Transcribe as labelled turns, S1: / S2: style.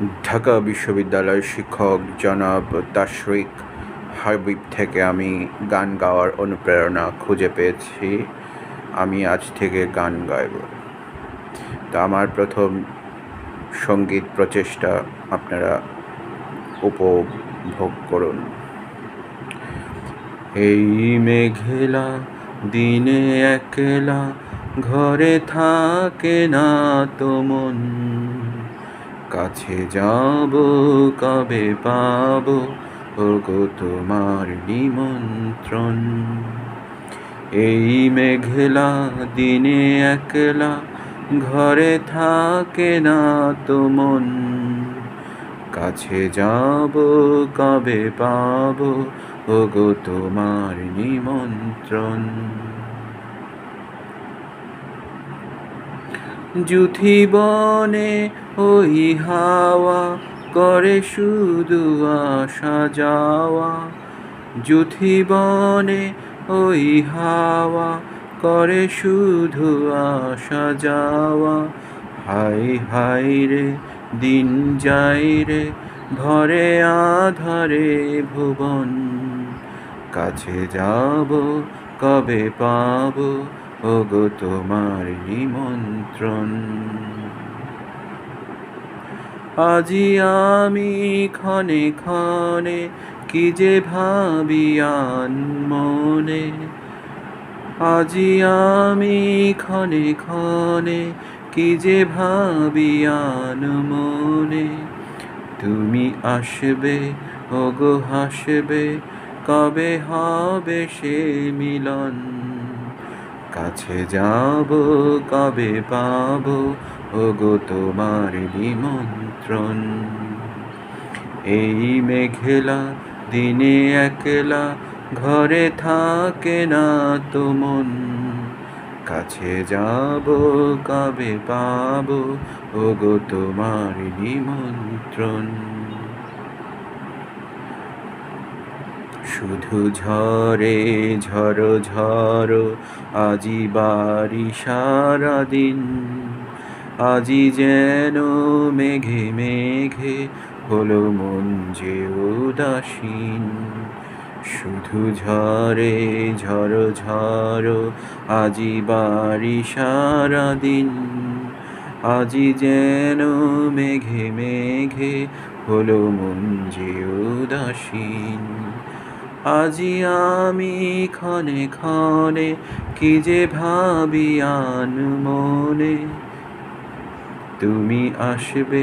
S1: ঢাকা বিশ্ববিদ্যালয়ের শিক্ষক জনাব তাশরিক হাবিব থেকে আমি গান গাওয়ার অনুপ্রেরণা খুঁজে পেয়েছি। আমি আজ থেকে গান গাইব। তো আমার প্রথম সঙ্গীত প্রচেষ্টা আপনারা উপভোগ করুন। এই মেঘলা দিনে একলা ঘরে থাকে না তো মন, কাছে যাব কবে পাব ওগো তোমার নিমন্ত্রণ। এই মেঘলা দিনে একলা ঘরে থাকে না তো মন, কাছে যাব কবে পাব ওগো তোমার নিমন্ত্রণ। যুথি বনে ওই হাওয়া করে শুধু আসা যাওয়া, যুথি বনে ওই হাওয়া করে শুধু আসা যাওয়া। হাই হাই রে দিন যাই রে ভরে আধারে ভুবন, কাছে যাব কবে পাব ওগো তোমার নিমন্ত্রণ। আজি আমি ক্ষণে ক্ষণে কি যে ভাবি মনে, আজি আমি ক্ষণে ক্ষণে কি যে ভাবি মনে। তুমি আসবে ওগো হাসবে কবে হবে সে মিলন, কাছে যাব কবে পাব ওগো তোমার নিমন্ত্রণ। এই মেঘলা দিনে একলা ঘরে থাকে না তো মন, কাছে যাব কবে পাব ওগো তোমার নিমন্ত্রণ। শুধু ঝরে ঝড়ো ঝড়ো আজি বাড়ি সারাদিন, আজি যেন মেঘে মেঘে হলো মন যে উদাসীন। শুধু ঝরে ঝড়ো ঝড়ো আজি বাড়ি সারাদিন, আজি যেন মেঘে মেঘে হলো মন যে উদাসীন। আজি আমি ক্ষণে ক্ষণে কি যে ভাবি মনে, তুমি আসবে